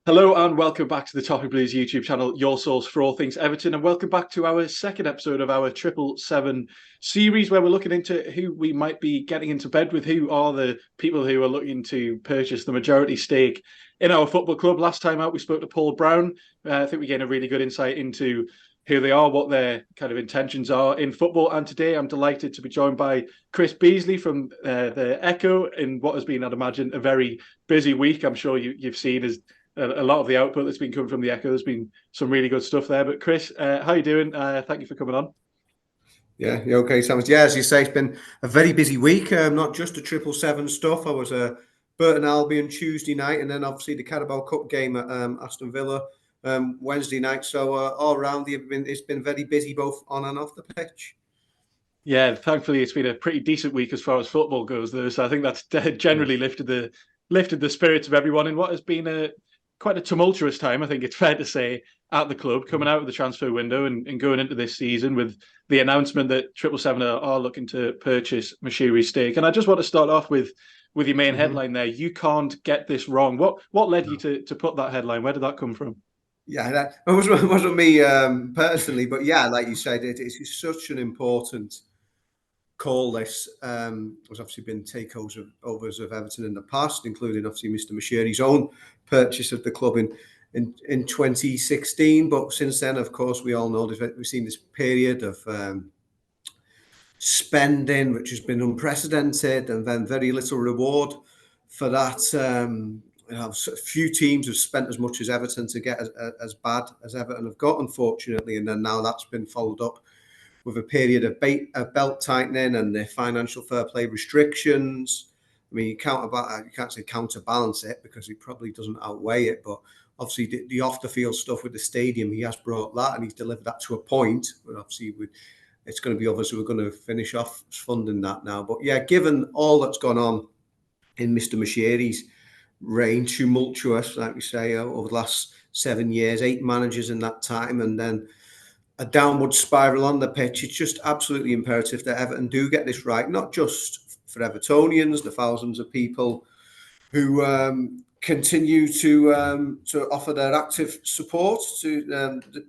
Hello and welcome back to the Toffee Blues YouTube channel, your source for all things Everton, and welcome back to our second episode of our 777 series, where we're looking into who we might be getting into bed with, who are the people who are looking to purchase the majority stake in our football club. Last time out, we spoke to Paul Brown. I think we gained a really good insight into who they are, what their kind of intentions are in football. And today I'm delighted to be joined by Chris Beesley from the Echo in what has been, I'd imagine, a very busy week. I'm sure you've seen as a lot of the output that's been coming from the Echo. There's been some really good stuff there. But Chris, how you doing? Thank you for coming on. Yeah, you okay, Sam? Yeah, as you say, it's been a very busy week. Not just the 777 stuff. I was Burton Albion Tuesday night, and then obviously the Carabao Cup game at Aston Villa Wednesday night. So all around, it's been very busy both on and off the pitch. Yeah, thankfully it's been a pretty decent week as far as football goes, though. So I think that's generally lifted the spirits of everyone in what has been quite a tumultuous time. I think it's fair to say at the club, coming out of the transfer window and going into this season with the announcement that 777 are looking to purchase Mashiri's stake. And I just want to start off with your main headline there. You can't get this wrong. What led you to put that headline? Where did that come from? Yeah, that wasn't me personally, but yeah, like you said, it's such an important call. This has obviously been takeovers of Everton in the past, including obviously Mr. Mashiri's own purchase of the club in 2016. But since then, of course, we all know we've seen this period of spending, which has been unprecedented, and then very little reward for that. Few teams have spent as much as Everton to get as bad as Everton have got, unfortunately, and then now that's been followed up with a period of belt tightening and the financial fair play restrictions. I mean, you can't say counterbalance it because it probably doesn't outweigh it, but obviously the off the field stuff with the stadium, he has brought that and he's delivered that to a point. But obviously, it's going to be others who are going to finish off funding that now. But yeah, given all that's gone on in Mr. Mashiri's reign, tumultuous, like we say, over the last 7 years, 8 managers in that time, and then a downward spiral on the pitch. It's just absolutely imperative that Everton do get this right, not just for Evertonians, the thousands of people who continue to offer their active support to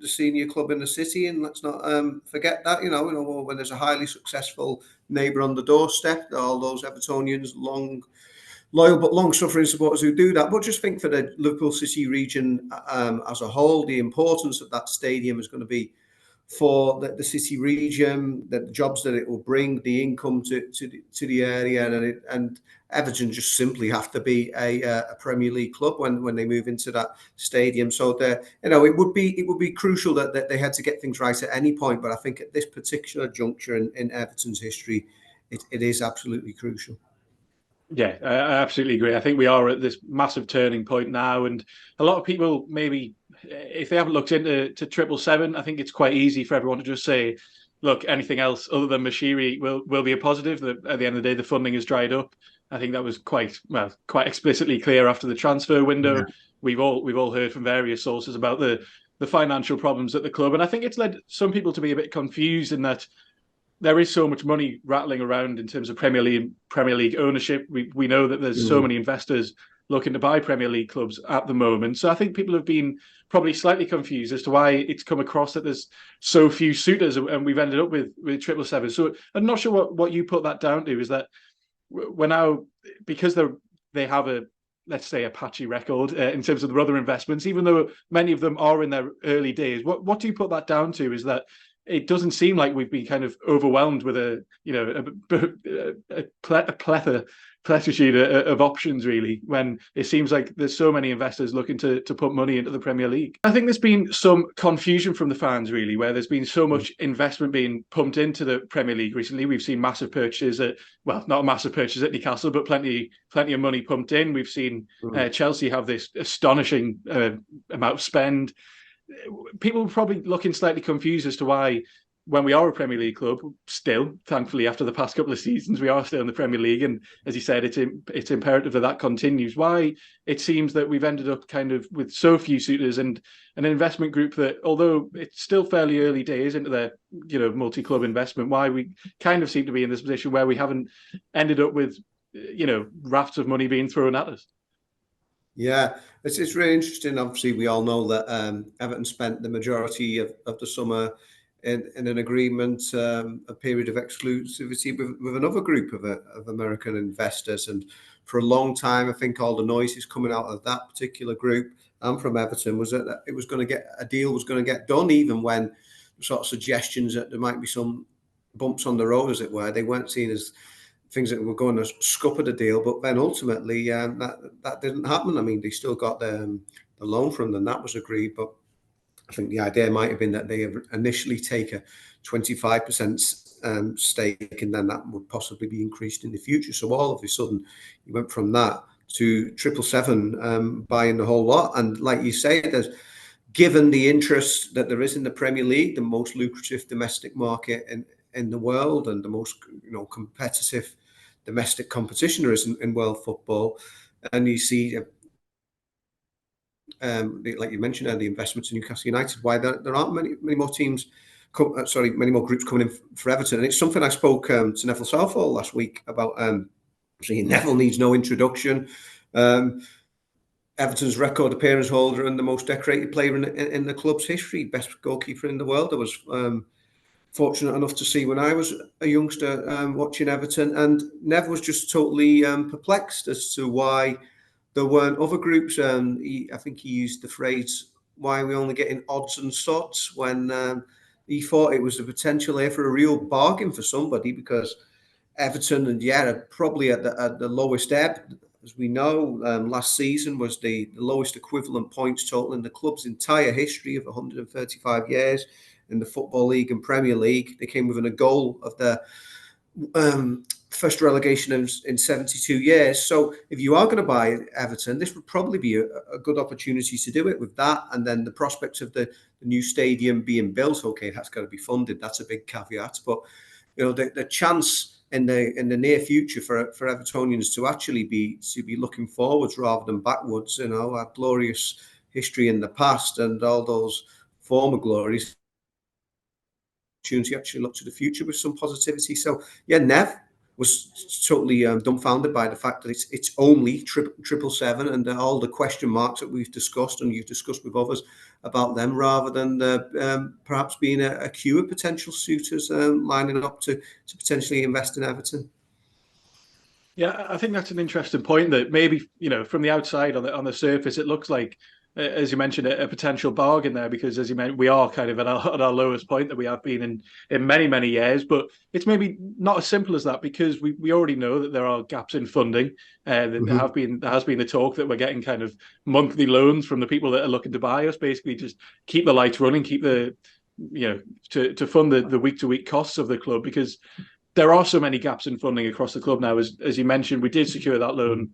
the senior club in the city. And let's not forget that, when there's a highly successful neighbour on the doorstep, all those Evertonians, loyal but long-suffering supporters who do that. But just think for the Liverpool City region as a whole, the importance of that stadium is going to be for the city region, the jobs that it will bring, the income to the area, and Everton just simply have to be a Premier League club when they move into that stadium. So it would be crucial that they had to get things right at any point. But I think at this particular juncture in Everton's history, it is absolutely crucial. Yeah, I absolutely agree. I think we are at this massive turning point now, and a lot of people maybe, if they haven't looked into 777, I think it's quite easy for everyone to just say, look, anything else other than Mashiri will be a positive. That at the end of the day, the funding has dried up. I think that was quite explicitly clear after the transfer window. Yeah. We've all heard from various sources about the financial problems at the club, and I think it's led some people to be a bit confused in that there is so much money rattling around in terms of Premier League ownership. We know that there's so many investors looking to buy Premier League clubs at the moment. So I think people have been probably slightly confused as to why it's come across that there's so few suitors, and we've ended up with 777. So I'm not sure what you put that down to. Is that we're now, because they have a, let's say, a patchy record in terms of their other investments, even though many of them are in their early days. What do you put that down to? Is that it doesn't seem like we've been kind of overwhelmed with a plethitude of options, really, when it seems like there's so many investors looking to put money into the Premier League. I think there's been some confusion from the fans, really, where there's been so much investment being pumped into the Premier League recently. We've seen massive purchases not a massive purchase at Newcastle, but plenty of money pumped in. We've seen Chelsea have this astonishing amount of spend. People are probably looking slightly confused as to why, when we are a Premier League club, still, thankfully, after the past couple of seasons, we are still in the Premier League. And as you said, it's imperative that continues. Why it seems that we've ended up kind of with so few suitors and an investment group that, although it's still fairly early days into their multi-club investment, why we kind of seem to be in this position where we haven't ended up with rafts of money being thrown at us. Yeah, it's really interesting. Obviously, we all know that Everton spent the majority of the summer in an agreement, a period of exclusivity with another group of American investors. And for a long time, I think all the noises coming out of that particular group and from Everton was that it was going to get a deal was going to get done, even when sort of suggestions that there might be some bumps on the road, as it were. They weren't seen as things that were going to scupper the deal, but then ultimately that didn't happen. I mean, they still got the loan from them, that was agreed, but I think the idea might have been that they initially take a 25% stake, and then that would possibly be increased in the future. So all of a sudden, you went from that to 777 buying the whole lot. And like you say, there's given the interest that there is in the Premier League, the most lucrative domestic market in the world, and the most competitive domestic competition there is in world football, and you see like you mentioned, the investments in Newcastle United, why there aren't many more teams, many more groups coming in for Everton. And it's something I spoke to Neville Southall last week about. Saying Neville needs no introduction. Everton's record appearance holder and the most decorated player in the club's history, best goalkeeper in the world. I was fortunate enough to see when I was a youngster watching Everton, and Nev was just totally perplexed as to why there weren't other groups. I think he used the phrase, why are we only getting odds and sods, when he thought it was the potential here for a real bargain for somebody, because Everton and are probably at the lowest ebb. As we know, last season was the lowest equivalent points total in the club's entire history of 135 years in the Football League and Premier League. They came within a goal of the first relegation in 72 years. So if you are going to buy Everton, this would probably be a good opportunity to do it with that. And then the prospect of the new stadium being built, okay, that's got to be funded. That's a big caveat. But the chance in the near future for Evertonians to actually be looking forwards rather than backwards, our glorious history in the past and all those former glories, opportunity actually look to the future with some positivity. So yeah, Nev was totally dumbfounded by the fact that it's only 777 and all the question marks that we've discussed and you've discussed with others about them, rather than perhaps being a queue of potential suitors lining up to potentially invest in Everton. Yeah, I think that's an interesting point, that maybe, from the outside on the surface, it looks like, as you mentioned, a potential bargain there, because as you mentioned, we are kind of at our lowest point that we have been in many, many years. But it's maybe not as simple as that, because we already know that there are gaps in funding. There has been the talk that we're getting kind of monthly loans from the people that are looking to buy us, basically just keep the lights running, keep the to fund the week to week costs of the club, because there are so many gaps in funding across the club now. As you mentioned, we did secure that loan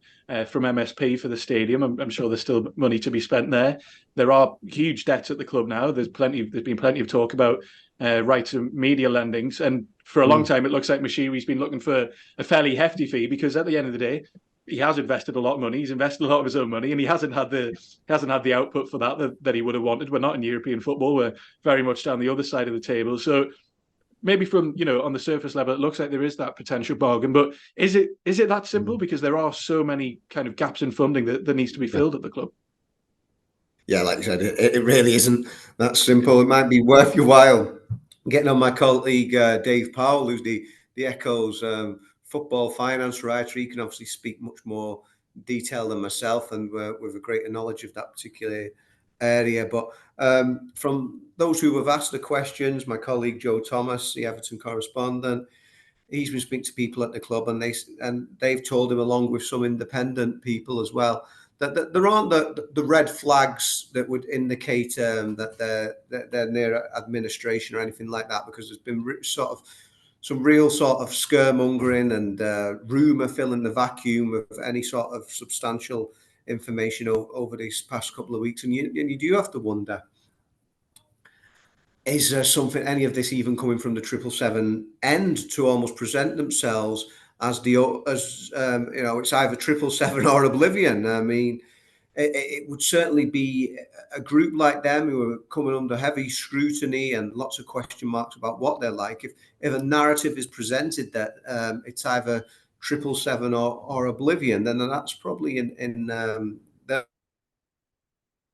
from MSP for the stadium. I'm sure there's still money to be spent there. There are huge debts at the club now. There's been plenty of talk about rights and media lendings, and for a long time it looks like Mashiri's been looking for a fairly hefty fee, because at the end of the day, he has invested a lot of money. He's invested a lot of his own money, and he hasn't had the output for that he would have wanted. We're not in European football. We're very much down the other side of the table. So maybe from on the surface level, it looks like there is that potential bargain, but is it that simple? Because there are so many kind of gaps in funding that needs to be filled at the club. Yeah, like you said, it really isn't that simple. It might be worth your while getting on my colleague Dave Powell, who's the Echo's football finance writer. He can obviously speak much more detail than myself, and with a greater knowledge of that particular area. But from those who have asked the questions, my colleague Joe Thomas, the Everton correspondent, he's been speaking to people at the club, and they've told him, along with some independent people as well, that there aren't the red flags that would indicate that they're near administration or anything like that, because there's been sort of some real sort of scaremongering and rumour filling the vacuum of any sort of substantial information over these past couple of weeks. And you do have to wonder, is there any of this even coming from the 777 end to almost present themselves as it's either 777 or oblivion? I mean, it would certainly be a group like them who are coming under heavy scrutiny and lots of question marks about what they're like. If a narrative is presented that it's either 777 or oblivion, then that's probably in their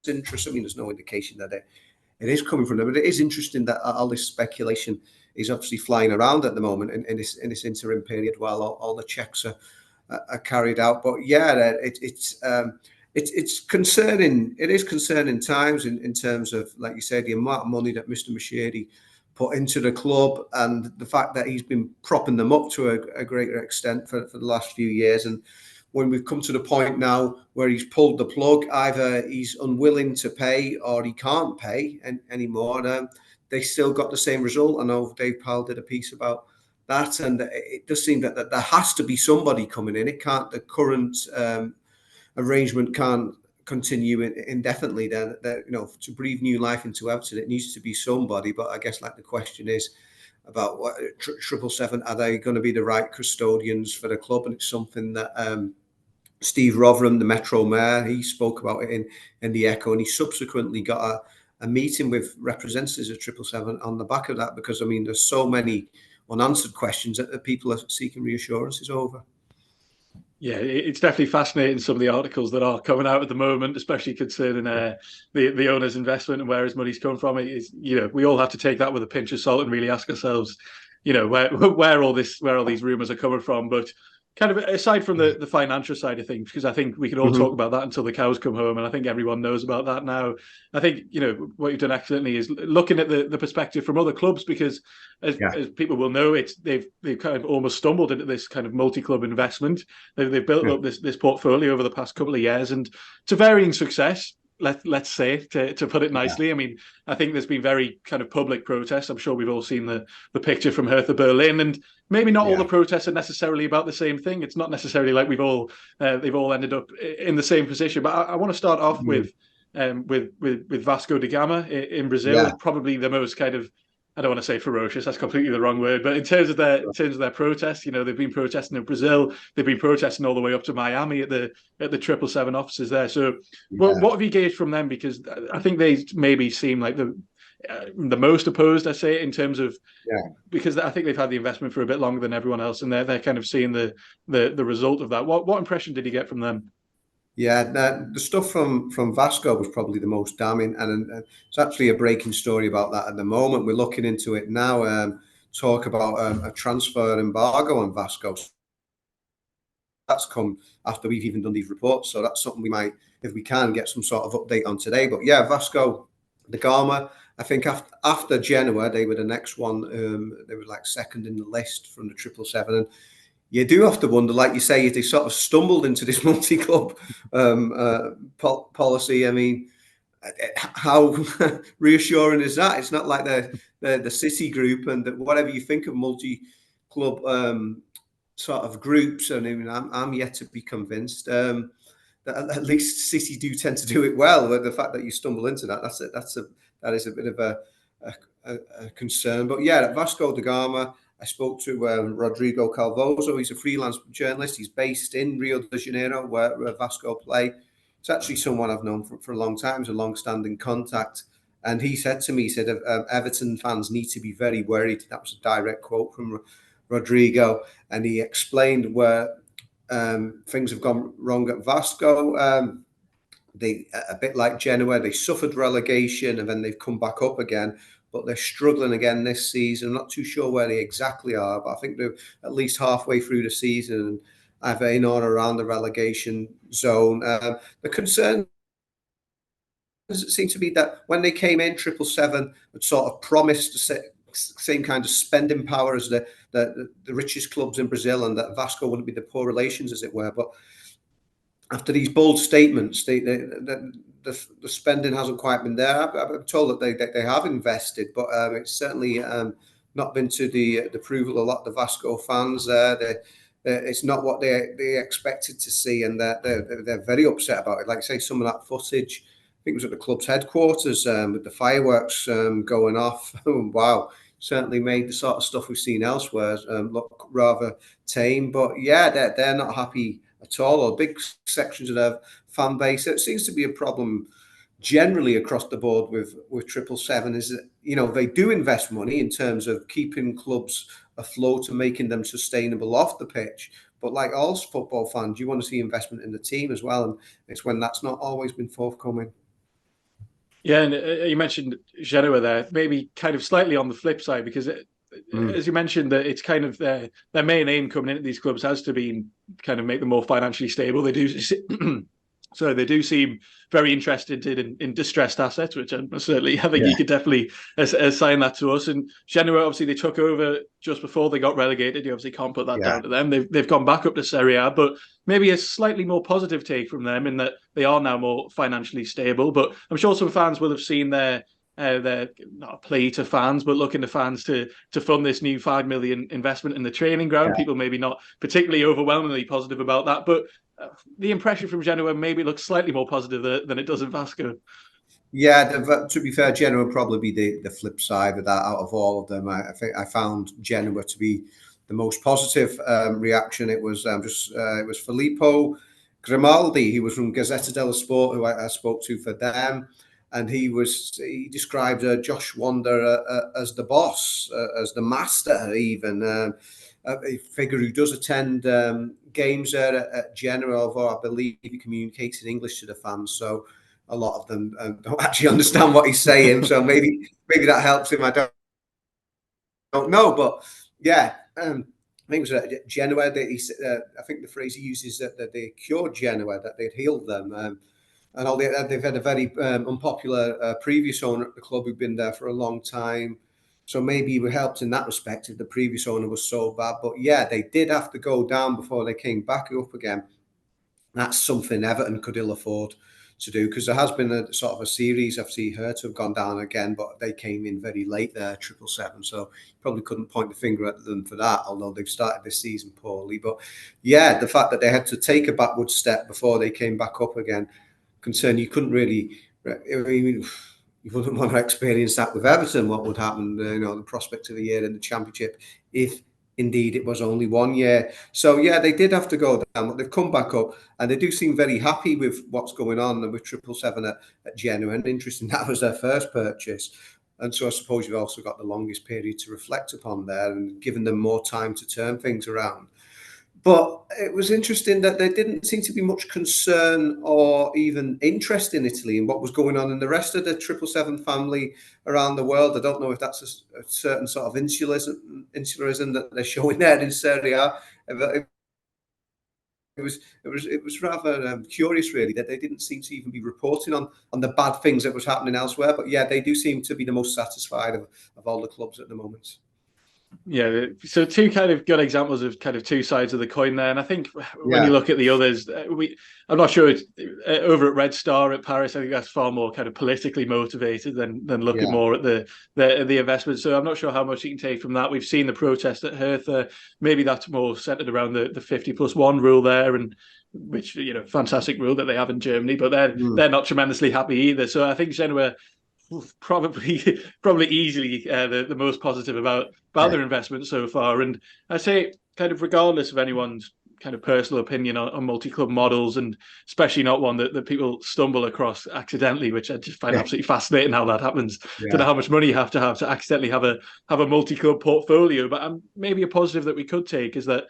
interest. I mean, there's no indication that it is coming from them, but it is interesting that all this speculation is obviously flying around at the moment in this interim period while all the checks are carried out. But yeah, it's concerning. It is concerning times in terms of, like you said, the amount of money that Mr. Mashiri put into the club and the fact that he's been propping them up to a greater extent for the last few years. And when we've come to the point now where he's pulled the plug, either he's unwilling to pay or he can't pay anymore, they still got the same result. I know Dave Powell did a piece about that, and it does seem that there has to be somebody coming in. It can't, the current arrangement can't continue indefinitely. Then, to breathe new life into Everton, it needs to be somebody. But I guess, like, the question is about what 777, are they going to be the right custodians for the club? And it's something that Steve Rotherham, the Metro Mayor, he spoke about it in the Echo, and he subsequently got a meeting with representatives of 777 on the back of that, because, I mean, there's so many unanswered questions that people are seeking reassurances over. Yeah, it's definitely fascinating, some of the articles that are coming out at the moment, especially concerning the owner's investment and where his money's come from. It is, we all have to take that with a pinch of salt and really ask ourselves, where all these rumours are coming from. But kind of aside from the financial side of things, because I think we can all talk about that until the cows come home, and I think everyone knows about that now. I think, what you've done excellently is looking at the perspective from other clubs, because as people will know, they've kind of almost stumbled into this kind of multi-club investment. They've built up this portfolio over the past couple of years, and to varying success. Let's say, to put it nicely. I mean, I think there's been very kind of public protests. I'm sure we've all seen the picture from Hertha Berlin, and maybe not all the protests are necessarily about the same thing. It's not necessarily like they've all ended up in the same position. But I want to start off with Vasco da Gama in Brazil, probably the most kind of, I don't want to say ferocious, that's completely the wrong word, but in terms of their protests, they've been protesting in Brazil, they've been protesting all the way up to Miami at the 777 offices there. So what have you gauged from them? Because I think they maybe seem like the most opposed, I say, in terms of, because I think they've had the investment for a bit longer than everyone else, and they're kind of seeing the result of that. What impression did you get from them? Yeah, the stuff from Vasco was probably the most damning, and it's actually a breaking story about that at the moment. We're looking into it now. Talk about a transfer embargo on Vasco. That's come after we've even done these reports, so that's something we might, if we can, get some sort of update on today. But yeah, Vasco da Gama, I think after Genoa, they were the next one. They were like second in the list from the 777. And you do have to wonder, like you say, they sort of stumbled into this multi-club policy. I mean, how reassuring is that? It's not like the City group, and whatever you think of multi-club sort of groups. I mean, I'm yet to be convinced that at least City do tend to do it well. But the fact that you stumble into that is a bit of a concern. But yeah, Vasco da Gama. I spoke to Rodrigo Calvoso. He's a freelance journalist. He's based in Rio de Janeiro, where Vasco play. It's actually someone I've known for a long time. It's a long-standing contact. And he said to me, Everton fans need to be very worried. That was a direct quote from Rodrigo. And he explained where things have gone wrong at Vasco. They, a bit like Genoa, they suffered relegation and then they've come back up again. But they're struggling again this season. I'm not too sure where they exactly are, but I think they're at least halfway through the season, either in or around the relegation zone. The concern seems to be that when they came in, 777 had sort of promised the same kind of spending power as the richest clubs in Brazil, and that Vasco wouldn't be the poor relations, as it were. But after these bold statements, the spending hasn't quite been there. I'm told that they have invested, but it's certainly not been to the approval of a lot of the Vasco fans. It's not what they expected to see, and they're very upset about it. Like I say, some of that footage, I think it was at the club's headquarters with the fireworks going off. Wow, certainly made the sort of stuff we've seen elsewhere look rather tame. But yeah, they're not happy at all, or big sections of their fan base. It seems to be a problem generally across the board with 777, is that, they do invest money in terms of keeping clubs afloat and making them sustainable off the pitch. But like all football fans, you want to see investment in the team as well. And it's when that's not always been forthcoming. Yeah, and you mentioned Genoa there, maybe kind of slightly on the flip side, because as you mentioned, that it's kind of their main aim coming into these clubs has to be kind of make them more financially stable. They do, so they do seem very interested in distressed assets, which certainly I think Yeah, you could definitely assign that to us. And Genoa, obviously, they took over just before they got relegated. You obviously can't put that yeah, down to them. They've gone back up to Serie A, but maybe a slightly more positive take from them in that they are now more financially stable. But I'm sure some fans will have seen their not a plea to fans, but looking to fans to fund this new 5 million investment in the training ground. yeah. People maybe not particularly overwhelmingly positive about that, but the impression from Genoa maybe looks slightly more positive than it does in Vasco. Yeah, to be fair, Genoa would probably be the flip side of that out of all of them. I think I found Genoa to be the most positive reaction. It was it was Filippo Grimaldi. He was from Gazzetta dello Sport, who I spoke to for them, and he described Josh Wander as the boss, as the master, even a figure who does attend games there at Genoa. Although I believe he communicates in English to the fans, so a lot of them don't actually understand what he's saying. So maybe that helps him. I don't know, but yeah, I think it was Genoa. I think the phrase he uses that they cured Genoa, that they'd healed them. And they've had a very unpopular previous owner at the club who'd been there for a long time. So maybe we helped in that respect if the previous owner was so bad. But yeah, they did have to go down before they came back up again. That's something Everton could ill afford to do, because there has been a sort of a series. I've seen her to have gone down again, but they came in very late there, 777. So probably couldn't point the finger at them for that, although they've started this season poorly. But yeah, the fact that they had to take a backward step before they came back up again, concern you couldn't really. I mean, you wouldn't want to experience that with Everton. What would happen? The prospect of a year in the Championship, if indeed it was only 1 year. So yeah, they did have to go down, but they've come back up, and they do seem very happy with what's going on with 777 at Genoa. And interesting, that was their first purchase. And so I suppose you've also got the longest period to reflect upon there and given them more time to turn things around. But it was interesting that there didn't seem to be much concern or even interest in Italy and what was going on in the rest of the 777 family around the world. I don't know if that's a certain sort of insularism that they're showing there in Serie A. It was rather curious, really, that they didn't seem to even be reporting on the bad things that was happening elsewhere. But yeah, they do seem to be the most satisfied of all the clubs at the moment. Yeah, so two kind of good examples of kind of two sides of the coin there, and I think when you Yeah, look at the others, I'm not sure it's, over at Red Star at Paris. I think that's far more kind of politically motivated than looking yeah, more at the investment. So I'm not sure how much you can take from that. We've seen the protest at Hertha. Maybe that's more centered around the 50+1 rule there, and which fantastic rule that they have in Germany, but they're not tremendously happy either. So I think Genoa probably easily the most positive about yeah, their investment so far. And I say, kind of regardless of anyone's kind of personal opinion on multi-club models, and especially not one that people stumble across accidentally, which I just find yeah, absolutely fascinating how that happens. Don't know yeah, how much money you have to accidentally have a multi-club portfolio. But maybe a positive that we could take is that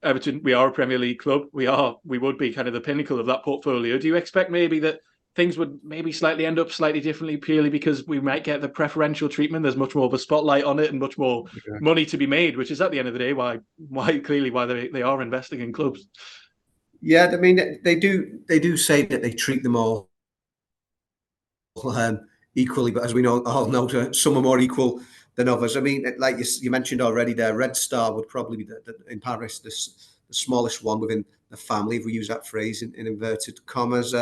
Everton, we are a Premier League club. We would be kind of the pinnacle of that portfolio. Do you expect maybe that things would maybe slightly end up slightly differently, purely because we might get the preferential treatment? There's much more of a spotlight on it and much more yeah. money to be made, which is at the end of the day why they are investing in clubs. Yeah, I mean, they do say that they treat them all equally, but as we all know, some are more equal than others. I mean, like you mentioned already, there, Red Star would probably be in Paris the smallest one within the family, if we use that phrase in inverted commas.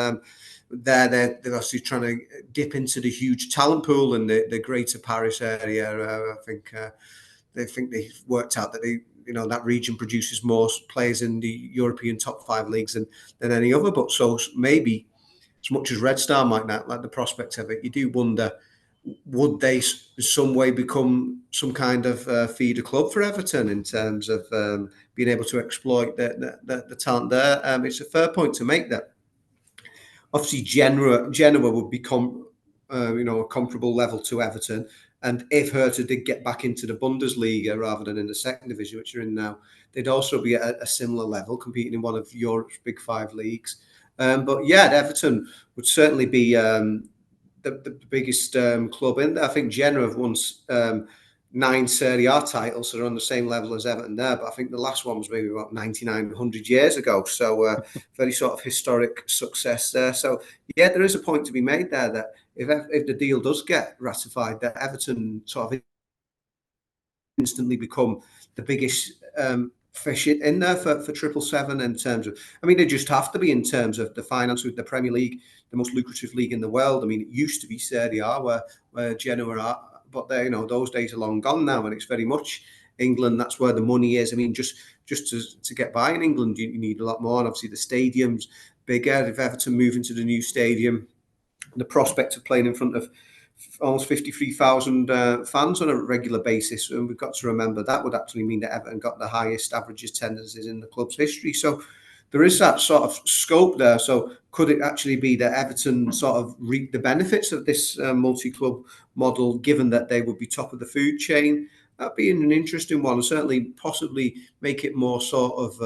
They're obviously trying to dip into the huge talent pool in the greater Paris area. I think they've worked out that that region produces more players in the European top five leagues than any other. But so maybe, as much as Red Star might not like the prospect of it, you do wonder, would they in some way become some kind of feeder club for Everton in terms of being able to exploit the talent there? It's a fair point to make that. Obviously, Genoa would become a comparable level to Everton. And if Hertha did get back into the Bundesliga rather than in the second division, which you're in now, they'd also be at a similar level, competing in one of Europe's big five leagues. But yeah, Everton would certainly be the biggest club in there. I think Genoa have won 9 Serie A titles, so they're on the same level as Everton there. But I think the last one was maybe about 99, 100 years ago. So very sort of historic success there. So yeah, there is a point to be made there that if the deal does get ratified, that Everton sort of instantly become the biggest fish in there for 777 in terms of, I mean, they just have to be in terms of the finance with the Premier League, the most lucrative league in the world. I mean, it used to be Serie A where Genoa are, but they, those days are long gone now, and it's very much England. That's where the money is. I mean, just to get by in England, you need a lot more. And obviously, the stadium's bigger. If Everton move into the new stadium, the prospect of playing in front of almost 53,000 fans on a regular basis, and we've got to remember that would actually mean that Everton got the highest average attendances in the club's history. So there is that sort of scope there. So could it actually be that Everton sort of reap the benefits of this multi-club model, given that they would be top of the food chain? That'd be an interesting one, and certainly possibly make it more sort of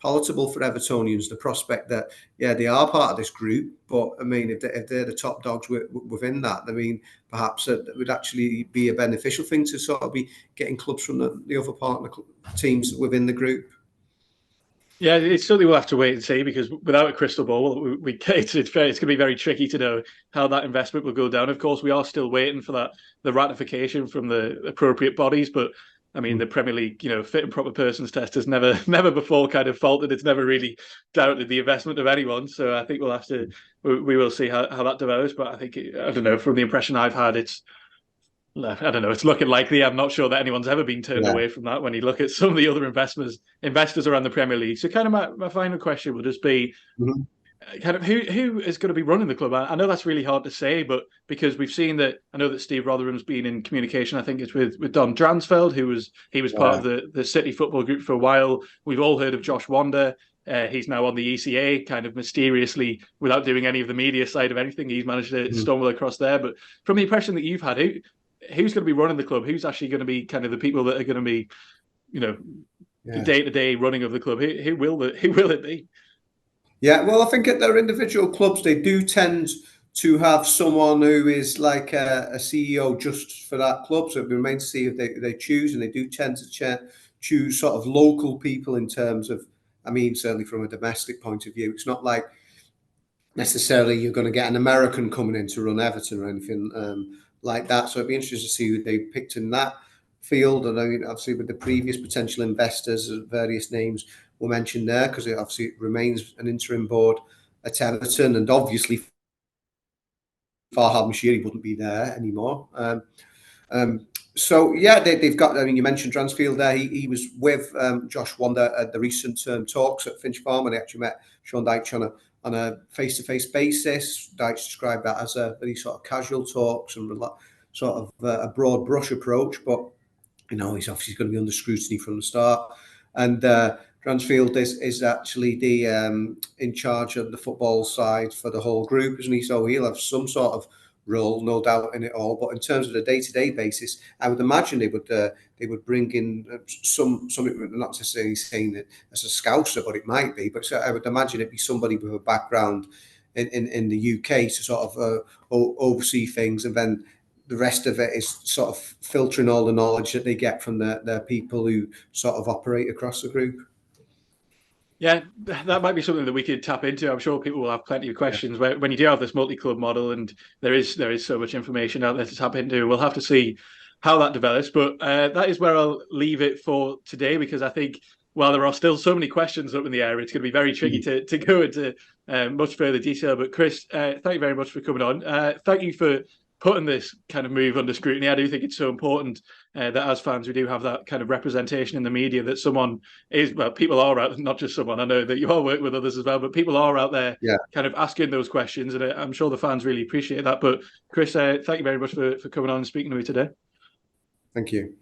palatable for Evertonians, the prospect that, yeah, they are part of this group, but I mean, if they're the top dogs within that, I mean, perhaps it would actually be a beneficial thing to sort of be getting clubs from the other partner teams within the group. Yeah, it certainly will have to wait and see, because without a crystal ball, it's going to be very tricky to know how that investment will go down. Of course, we are still waiting for the ratification from the appropriate bodies, but I mean, the Premier League, fit and proper persons test has never before kind of faltered. It's never really doubted the investment of anyone. So I think we will see how that develops. But I think, I don't know, from the impression I've had, it's looking likely. I'm not sure that anyone's ever been turned away from that when you look at some of the other investors around the Premier League. So kind of my final question will just be, kind of who is going to be running the club? I know that's really hard to say, but because we've seen that, I know that Steve Rotherham's been in communication. I think it's with Don Dransfeld, he was part of the City Football Group for a while. We've all heard of Josh Wander. He's now on the ECA, kind of mysteriously, without doing any of the media side of anything. He's managed to stumble across there. But from the impression that you've had, who's going to be running the club? Who's actually going to be kind of the people that are going to be, the day-to-day running of the club? Who will it be? Yeah, well, I think at their individual clubs, they do tend to have someone who is like a CEO just for that club. So it remains to see if they choose, and they do tend to choose sort of local people in terms of, I mean, certainly from a domestic point of view. It's not like necessarily you're going to get an American coming in to run Everton or anything like that. So it'd be interesting to see who they picked in that field. And I mean, obviously with the previous potential investors, various names were mentioned there, because it remains an interim board at Everton, and obviously Farhad Moshiri wouldn't be there anymore. So yeah, they've got, I mean, you mentioned Dransfield there. He was with Josh Wander at the recent talks at Finch Farm, and they actually met Sean Dyche on a face-to-face basis. Dyche described that as a very sort of casual talks and sort of a broad brush approach, but he's obviously going to be under scrutiny from the start. And Dransfield is actually the in charge of the football side for the whole group, isn't he? So he'll have some sort of role, no doubt, in it all. But in terms of the day-to-day basis, I would imagine they would bring in some, not necessarily saying that as a scouser, but it might be. But I would imagine it'd be somebody with a background in the UK to sort of oversee things, and then the rest of it is sort of filtering all the knowledge that they get from their people who sort of operate across the group. Yeah, that might be something that we could tap into. I'm sure people will have plenty of questions when you do have this multi-club model, and there is so much information out there to tap into. We'll have to see how that develops, but that is where I'll leave it for today, because I think while there are still so many questions up in the air, it's going to be very tricky to go into much further detail. But Chris, thank you very much for coming on. Thank you for putting this kind of move under scrutiny. I do think it's so important that as fans, we do have that kind of representation in the media, that someone is, well, people are out, not just someone, I know that you all work with others as well, but people are out there kind of asking those questions, and I'm sure the fans really appreciate that. But Chris, thank you very much for coming on and speaking to me today. Thank you.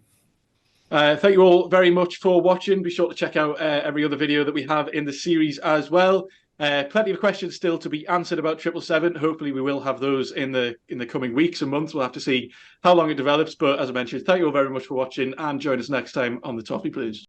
Thank you all very much for watching. Be sure to check out every other video that we have in the series as well. Plenty of questions still to be answered about 777. Hopefully we will have those in the coming weeks and months. We'll have to see how long it develops. But as I mentioned, thank you all very much for watching, and join us next time on the Toffee, please.